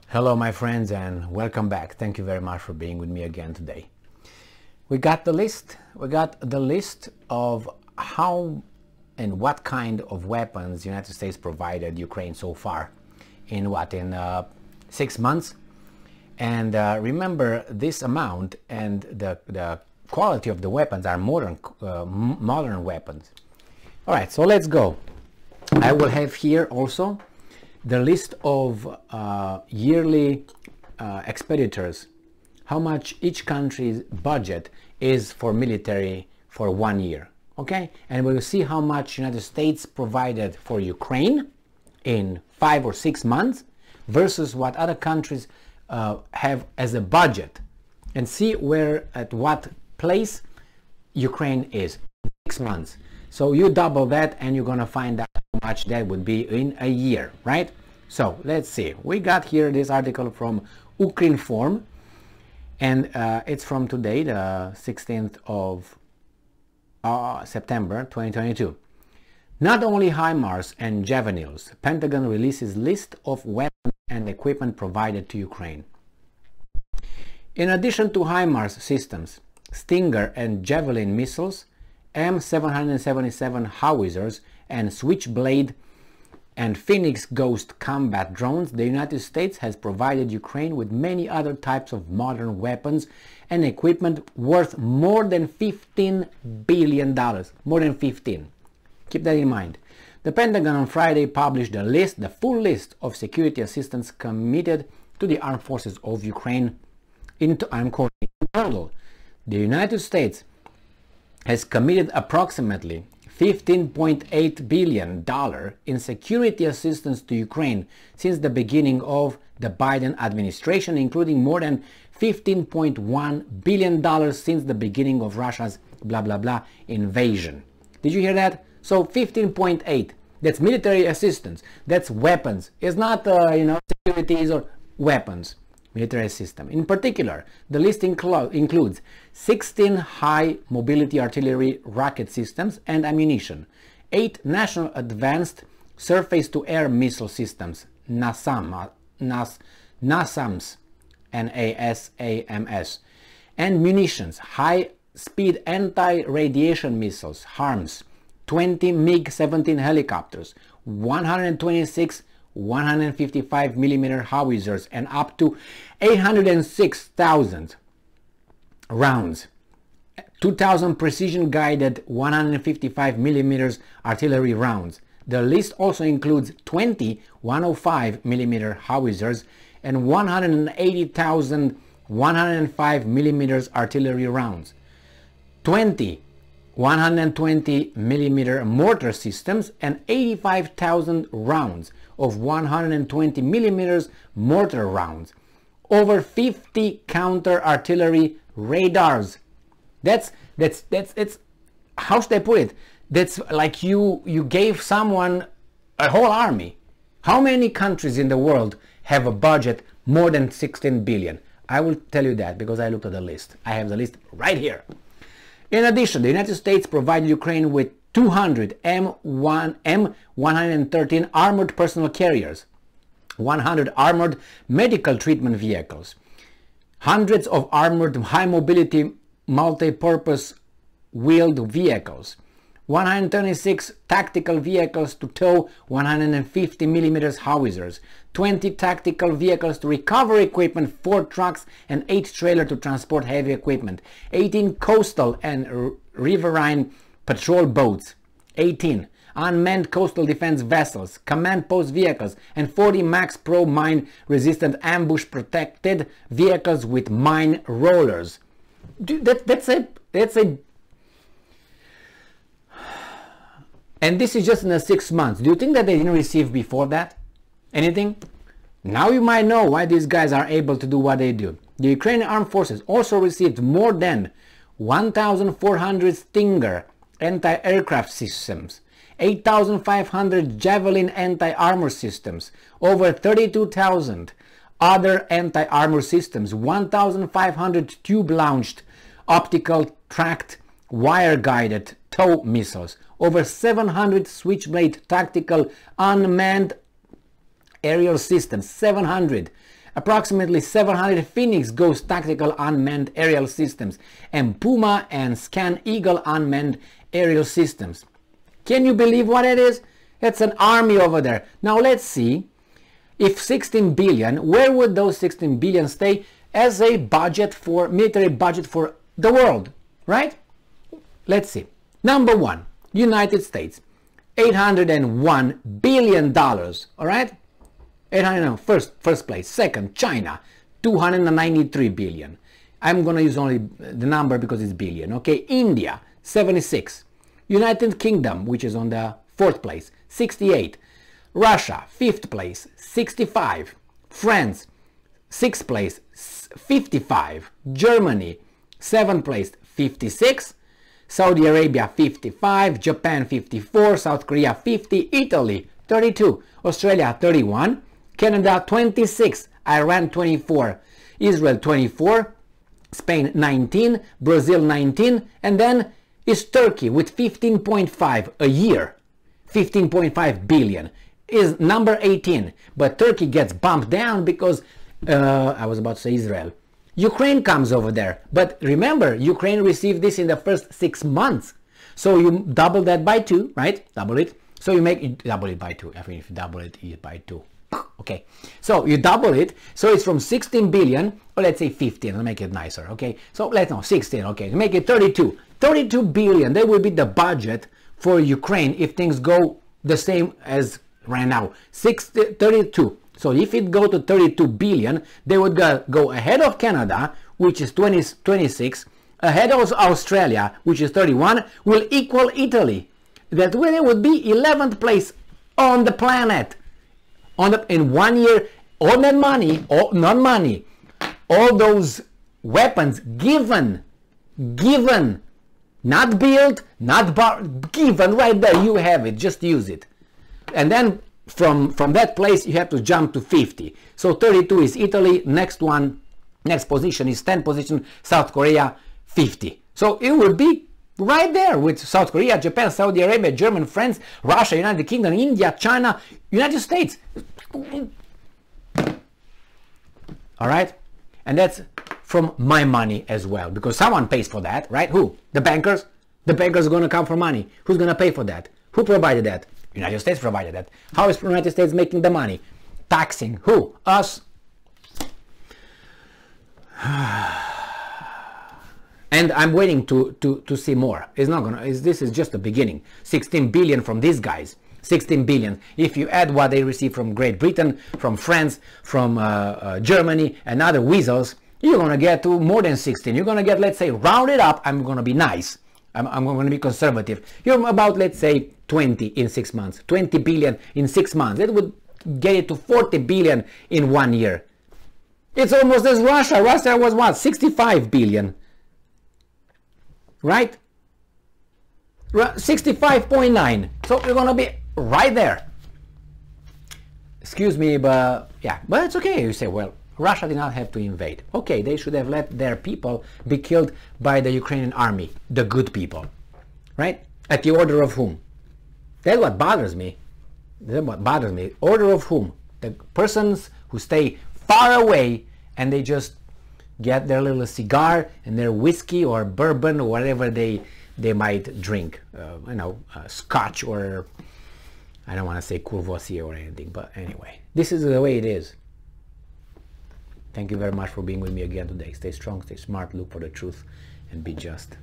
Hello my friends and welcome back. Thank you very much for being with me again today. We got the list of how and what kind of weapons the United States provided Ukraine so far in 6 months. And remember, this amount and the quality of the weapons are modern weapons. All right, so let's go. I will have here also the list of yearly expenditures, how much each country's budget is for military for 1 year, okay? And we'll see how much United States provided for Ukraine in 5 or 6 months versus what other countries have as a budget, and see at what place Ukraine is in 6 months. So you double that and you're gonna find out how much that would be in a year, right? So let's see. We got here this article from Ukrinform, and it's from today, the 16th of September 2022. Not only HIMARS and Javelins, Pentagon releases list of weapons and equipment provided to Ukraine. In addition to HIMARS systems, Stinger and Javelin missiles, M777 howitzers, and Switchblade and Phoenix Ghost combat drones, the United States has provided Ukraine with many other types of modern weapons and equipment worth more than $15 billion. More than 15. Keep that in mind. The Pentagon on Friday published the full list of security assistance committed to the armed forces of Ukraine. I'm quoting, in total, the United States has committed approximately $15.8 billion in security assistance to Ukraine since the beginning of the Biden administration, including more than $15.1 billion since the beginning of Russia's blah blah blah invasion. Did you hear that? So 15.8, that's military assistance, that's weapons. It's not securities or weapons. Military system. In particular, the list includes 16 high mobility artillery rocket systems and ammunition, 8 national advanced surface-to-air missile systems, NASAMS, NASAMS, and munitions, high-speed anti-radiation missiles, HARMS, 20 MiG-17 helicopters, 126 155mm howitzers, and up to 806,000 rounds, 2,000 precision-guided 155mm artillery rounds. The list also includes 20 105mm howitzers and 180,000 105mm artillery rounds, 20 120mm mortar systems, and 85,000 rounds of 120mm mortar rounds, over 50 counter-artillery radars. That's how should I put it? That's like you gave someone a whole army. How many countries in the world have a budget more than 16 billion? I will tell you that because I looked at the list. I have the list right here. In addition, the United States provided Ukraine with 200 M113 armored personnel carriers, 100 armored medical treatment vehicles, hundreds of armored high-mobility multi-purpose wheeled vehicles, 126 tactical vehicles to tow 150mm howitzers, 20 tactical vehicles to recover equipment, 4 trucks and 8 trailers to transport heavy equipment, 18 coastal and riverine patrol boats, 18 unmanned coastal defense vessels, command post vehicles, and 40 Max Pro mine resistant ambush protected vehicles with mine rollers. That's a and this is just in the 6 months. Do you think that they didn't receive before that anything? Now you might know why these guys are able to do what they do. The Ukrainian armed forces also received more than 1,400 Stinger anti-aircraft systems, 8,500 Javelin anti-armor systems, over 32,000 other anti-armor systems, 1,500 tube-launched optical tracked wire-guided tow missiles, over 700 Switchblade tactical unmanned aerial systems, 700 approximately 700 Phoenix Ghost tactical unmanned aerial systems, and Puma and Scan Eagle unmanned aerial systems. Can you believe what it is? It's an army over there. Now let's see if 16 billion, where would those 16 billion stay as a budget for military budget for the world, right? Let's see. Number one, United States, $801 billion, all right? 800, first place. Second, China, 293 billion. I'm gonna use only the number because it's billion, okay? India, 76. United Kingdom, which is on the fourth place, 68. Russia, fifth place, 65. France, sixth place, 55. Germany, seventh place, 56. Saudi Arabia, 55. Japan, 54. South Korea, 50. Italy, 32. Australia, 31. Canada, 26. Iran, 24. Israel, 24. Spain, 19. Brazil, 19. And then is Turkey with 15.5 a year. 15.5 billion is number 18. But Turkey gets bumped down because, I was about to say Israel. Ukraine comes over there. But remember, Ukraine received this in the first 6 months. So you double that by 2, right? Double it. So you double it by 2. I mean, if you double it, you by 2. Okay. So you double it. So it's from 16 billion, or let's say 15. I'll make it nicer. Okay. So let's know 16. Okay. Make it 32. 32 billion. That will be the budget for Ukraine if things go the same as right now. 32. So if it go to 32 billion, they would go ahead of Canada, which is 26, ahead of Australia, which is 31, will equal Italy. That way they would be 11th place on the planet. In 1 year, all that money, not money, all those weapons given, not built, not given, right there, you have it, just use it. And then from that place you have to jump to 50. So 32 is Italy, next position is 10th position, South Korea, 50. So it will be right there with South Korea, Japan, Saudi Arabia, Germany, France, Russia, United Kingdom, India, China, United States. All right? And that's from my money as well, because someone pays for that, right? Who? The bankers? The bankers are going to come for money. Who's going to pay for that? Who provided that? United States provided that. How is the United States making the money? Taxing. Who? Us. And I'm waiting to see more. It's not gonna. This is just the beginning. 16 billion from these guys. 16 billion. If you add what they receive from Great Britain, from France, from Germany, and other weasels, you're gonna get to more than 16. You're gonna get, let's say, round it up. I'm gonna be nice. I'm gonna be conservative. You're about, let's say, 20 in 6 months. 20 billion in 6 months. That would get it to 40 billion in 1 year. It's almost as Russia. Russia was what? 65 billion. Right? 65.9. So we're gonna be right there. Excuse me, but yeah, but it's okay. You say, well, Russia did not have to invade. Okay, they should have let their people be killed by the Ukrainian army, the good people, right? At the order of whom? That's what bothers me. That's what bothers me. Order of whom? The persons who stay far away and they just get their little cigar and their whiskey or bourbon or whatever they might drink. Scotch, or I don't want to say Courvoisier or anything, but anyway, this is the way it is. Thank you very much for being with me again today. Stay strong, stay smart, look for the truth, and be just.